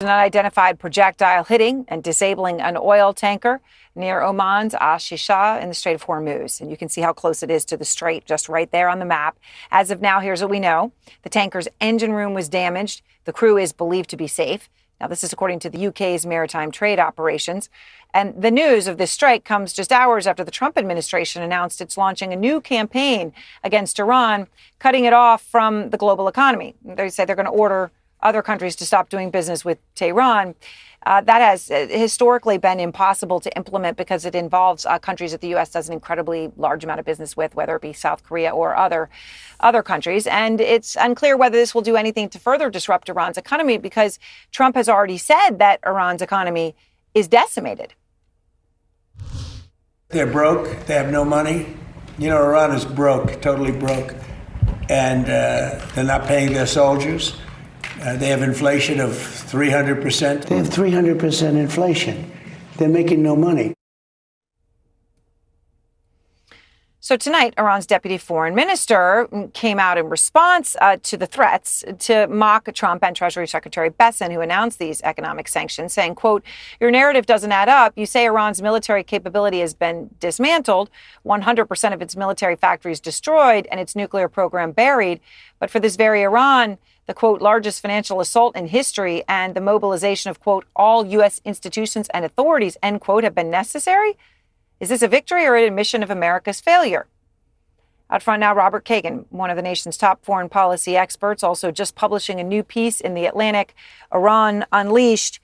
an unidentified projectile hitting and disabling an oil tanker near Oman's Ashisha in the Strait of Hormuz. And you can see how close it is to the strait, just right there on the map. As of now, here's what we know. The tanker's engine room was damaged. The crew is believed to be safe. Now, this is according to the UK's maritime trade operations. And the news of this strike comes just hours after the Trump administration announced it's launching a new campaign against Iran, cutting it off from the global economy. They say they're going to order other countries to stop doing business with Tehran. That has historically been impossible to implement because it involves countries that the U.S. does an incredibly large amount of business with, whether it be South Korea or other countries. And it's unclear whether this will do anything to further disrupt Iran's economy because Trump has already said that Iran's economy is decimated. They're broke. They have no money. You know, Iran is broke, totally broke. And they're not paying their soldiers. They have inflation of 300%. They have 300% inflation. They're making no money. So tonight, Iran's deputy foreign minister came out in response to the threats to mock Trump and Treasury Secretary Bessent, who announced these economic sanctions, saying, quote, "Your narrative doesn't add up. You say Iran's military capability has been dismantled, 100% of its military factories destroyed, and its nuclear program buried. But for this very Iran, the, quote, largest financial assault in history and the mobilization of, quote, all U.S. institutions and authorities, end quote, have been necessary? Is this a victory or an admission of America's failure?" Out front now, Robert Kagan, one of the nation's top foreign policy experts, also just publishing a new piece in The Atlantic, Iran Unleashed.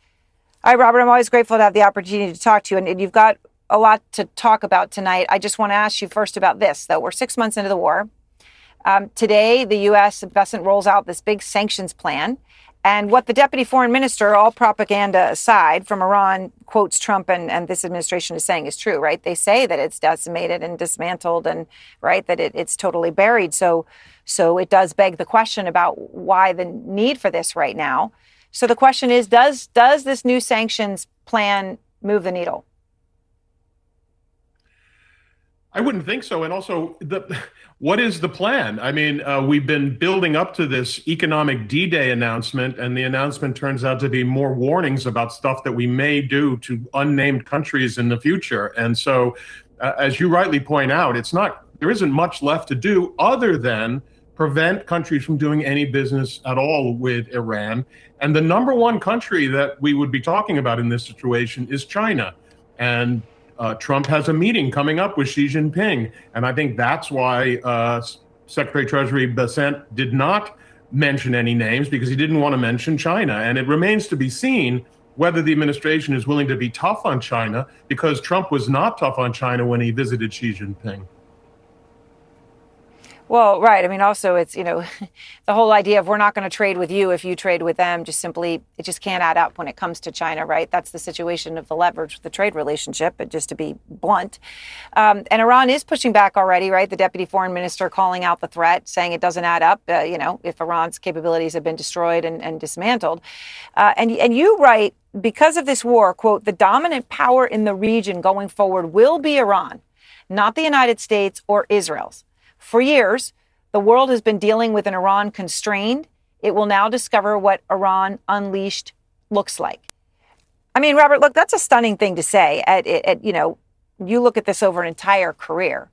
All right, Robert, I'm always grateful to have the opportunity to talk to you, and you've got a lot to talk about tonight. I just want to ask you first about this, though. We're 6 months into the war. Today, the U.S. Bessent rolls out this big sanctions plan. And what the deputy foreign minister, all propaganda aside, from Iran quotes Trump and this administration is saying is true, right? They say that it's decimated and dismantled and, right, that it's totally buried. So it does beg the question about why the need for this right now. So the question is, does this new sanctions plan move the needle? I wouldn't think so. And also, what is the plan? I mean, we've been building up to this economic D-Day announcement, and the announcement turns out to be more warnings about stuff that we may do to unnamed countries in the future. And so, as you rightly point out, there isn't much left to do other than prevent countries from doing any business at all with Iran. And the number one country that we would be talking about in this situation is China. And Trump has a meeting coming up with Xi Jinping. And I think that's why Secretary Treasury Bessent did not mention any names, because he didn't want to mention China. And it remains to be seen whether the administration is willing to be tough on China, because Trump was not tough on China when he visited Xi Jinping. Well, right. I mean, also, it's, you know, the whole idea of we're not going to trade with you if you trade with them, it just can't add up when it comes to China, right? That's the situation of the leverage, the trade relationship, but just to be blunt. And Iran is pushing back already, right? The deputy foreign minister calling out the threat, saying it doesn't add up, if Iran's capabilities have been destroyed and dismantled. And you write, because of this war, quote, "the dominant power in the region going forward will be Iran, not the United States or Israel's. For years, the world has been dealing with an Iran constrained. It will now discover what Iran unleashed looks like." I mean, Robert, look, that's a stunning thing to say. You look at this over an entire career.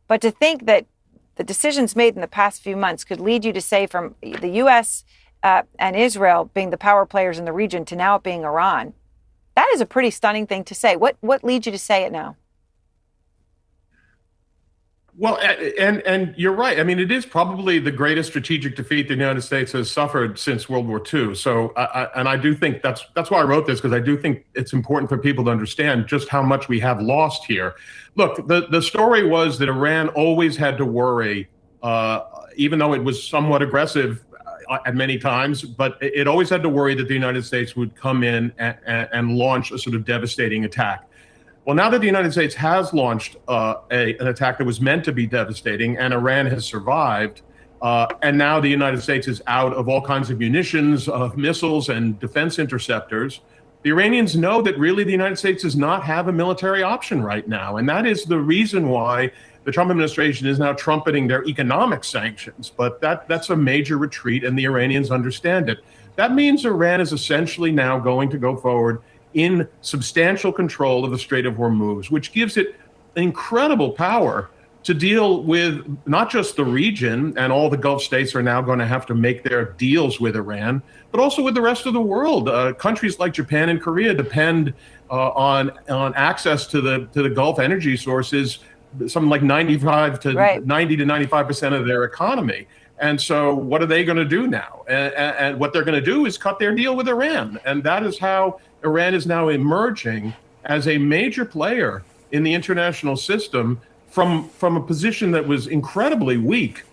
But to think that the decisions made in the past few months could lead you to say from the U.S. And Israel being the power players in the region to now it being Iran, that is a pretty stunning thing to say. What leads you to say it now? Well, and you're right. I mean, it is probably the greatest strategic defeat the United States has suffered since World War II. So, I do think that's why I wrote this, because I do think it's important for people to understand just how much we have lost here. Look, the story was that Iran always had to worry, even though it was somewhat aggressive at many times, but it always had to worry that the United States would come in and launch a sort of devastating attack. Well, now that the United States has launched an attack that was meant to be devastating, and Iran has survived, and now the United States is out of all kinds of munitions, of missiles and defense interceptors, the Iranians know that really the United States does not have a military option right now. And that is the reason why the Trump administration is now trumpeting their economic sanctions. But that's a major retreat, and the Iranians understand it. that means Iran is essentially now going to go forward in substantial control of the Strait of Hormuz, which gives it incredible power to deal with not just the region, and all the Gulf states are now going to have to make their deals with Iran, but also with the rest of the world. Countries like Japan and Korea depend on access to the Gulf energy sources, something like 90 to 95% of their economy. And so what are they going to do now? And what they're going to do is cut their deal with Iran. And that is how Iran is now emerging as a major player in the international system from a position that was incredibly weak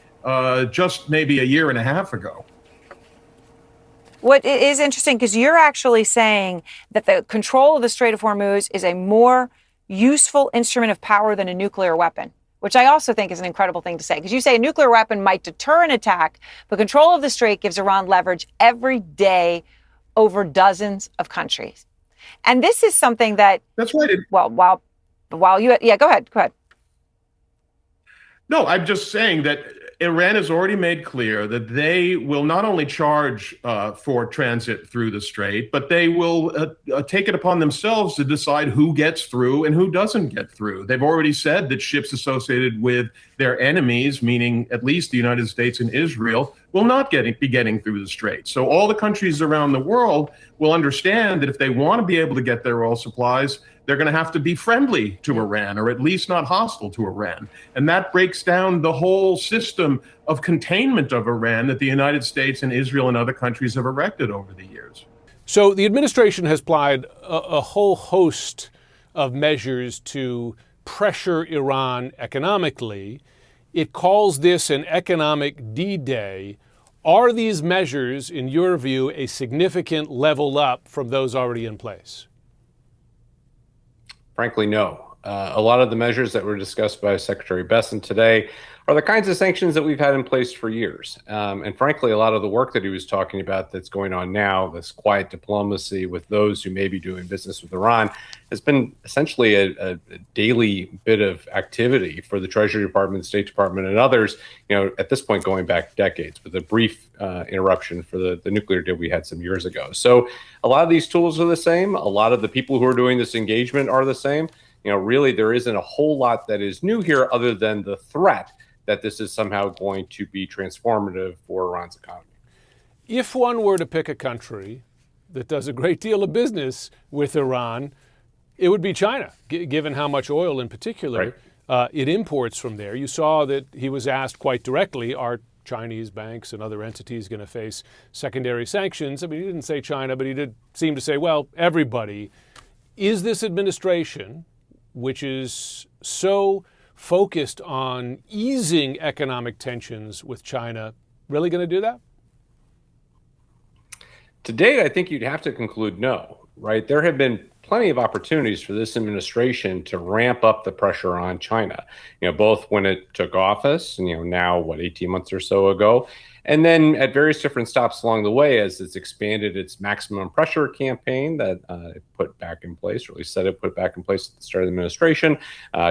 just maybe a year and a half ago. What is interesting, because you're actually saying that the control of the Strait of Hormuz is a more useful instrument of power than a nuclear weapon, which I also think is an incredible thing to say, because you say a nuclear weapon might deter an attack, but control of the strait gives Iran leverage every day over dozens of countries. And this is something that... That's right. Well, while you... Yeah, go ahead. No, I'm just saying that Iran has already made clear that they will not only charge for transit through the strait, but they will take it upon themselves to decide who gets through and who doesn't get through. They've already said that ships associated with their enemies, meaning at least the United States and Israel, will not be getting through the strait. So all the countries around the world will understand that if they want to be able to get their oil supplies, they're going to have to be friendly to Iran, or at least not hostile to Iran. And that breaks down the whole system of containment of Iran that the United States and Israel and other countries have erected over the years. So the administration has applied a whole host of measures to pressure Iran economically. It calls this an economic D-Day. Are these measures, in your view, a significant level up from those already in place? Frankly, no. A lot of the measures that were discussed by Secretary Bessent today are the kinds of sanctions that we've had in place for years. And frankly, a lot of the work that he was talking about that's going on now, this quiet diplomacy with those who may be doing business with Iran, has been essentially a daily bit of activity for the Treasury Department, State Department, and others, at this point going back decades, with a brief interruption for the nuclear deal we had some years ago. So a lot of these tools are the same. A lot of the people who are doing this engagement are the same. Really, there isn't a whole lot that is new here other than the threat that this is somehow going to be transformative for Iran's economy. If one were to pick a country that does a great deal of business with Iran, it would be China, given how much oil in particular it imports from there. You saw that he was asked quite directly, are Chinese banks and other entities going to face secondary sanctions? I mean, he didn't say China, but he did seem to say, well, everybody. Is this administration, which is so focused on easing economic tensions with China, really going to do that? To date, I think you'd have to conclude no, right? There have been plenty of opportunities for this administration to ramp up the pressure on China, both when it took office, now, 18 months or so ago, and then at various different stops along the way as it's expanded its maximum pressure campaign that it put back in place, or at least said it put back in place at the start of the administration,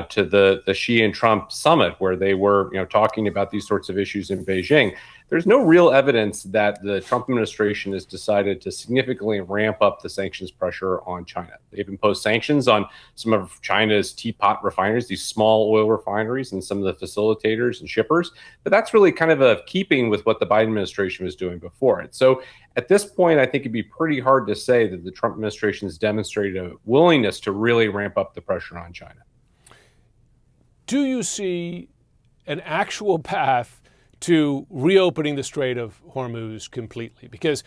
to the Xi and Trump summit, where they were talking about these sorts of issues in Beijing. There's no real evidence that the Trump administration has decided to significantly ramp up the sanctions pressure on China. They've imposed sanctions on some of China's teapot refineries, these small oil refineries, and some of the facilitators and shippers. But that's really kind of a keeping with what the Biden administration was doing before it. So at this point, I think it'd be pretty hard to say that the Trump administration has demonstrated a willingness to really ramp up the pressure on China. Do you see an actual path to reopening the Strait of Hormuz completely? Because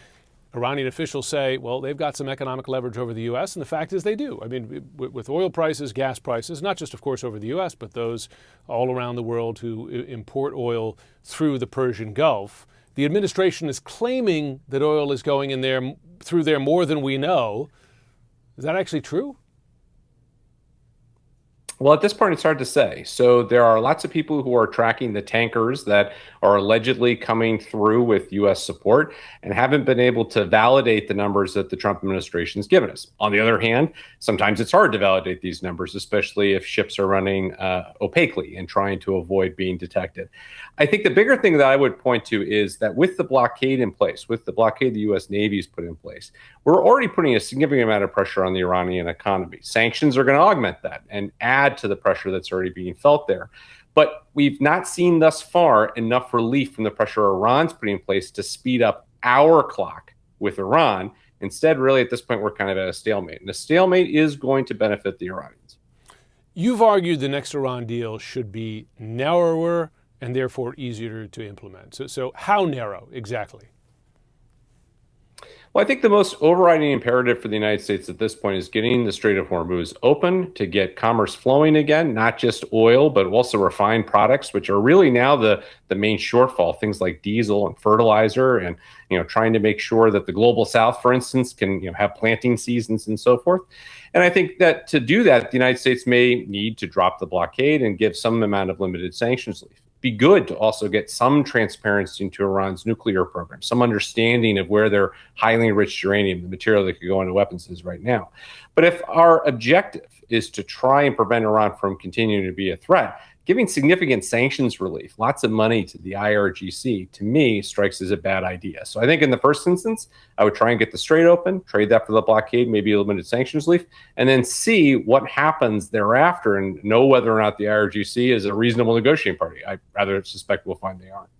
Iranian officials say, well, they've got some economic leverage over the U.S., and the fact is they do. I mean, with oil prices, gas prices, not just, of course, over the U.S., but those all around the world who import oil through the Persian Gulf, the administration is claiming that oil is going in there through there more than we know. Is that actually true? Well, at this point, it's hard to say. So there are lots of people who are tracking the tankers that are allegedly coming through with U.S. support and haven't been able to validate the numbers that the Trump administration has given us. On the other hand, sometimes it's hard to validate these numbers, especially if ships are running opaquely and trying to avoid being detected. I think the bigger thing that I would point to is that with the blockade in place, with the blockade the U.S. Navy has put in place, we're already putting a significant amount of pressure on the Iranian economy. Sanctions are going to augment that and add to the pressure that's already being felt there. But we've not seen thus far enough relief from the pressure Iran's putting in place to speed up our clock with Iran. Instead, really, at this point, we're kind of at a stalemate. And a stalemate is going to benefit the Iranians. You've argued the next Iran deal should be narrower and therefore easier to implement. So how narrow exactly? Well, I think the most overriding imperative for the United States at this point is getting the Strait of Hormuz open to get commerce flowing again, not just oil, but also refined products, which are really now the main shortfall, things like diesel and fertilizer, and trying to make sure that the global south, for instance, can have planting seasons and so forth. And I think that to do that, the United States may need to drop the blockade and give some amount of limited sanctions relief. Be good to also get some transparency into Iran's nuclear program, some understanding of where their highly enriched uranium, the material that could go into weapons, is right now. But if our objective is to try and prevent Iran from continuing to be a threat, giving significant sanctions relief, lots of money to the IRGC, to me, strikes as a bad idea. So I think in the first instance, I would try and get the strait open, trade that for the blockade, maybe a limited sanctions relief, and then see what happens thereafter and know whether or not the IRGC is a reasonable negotiating party. I rather suspect we'll find they aren't.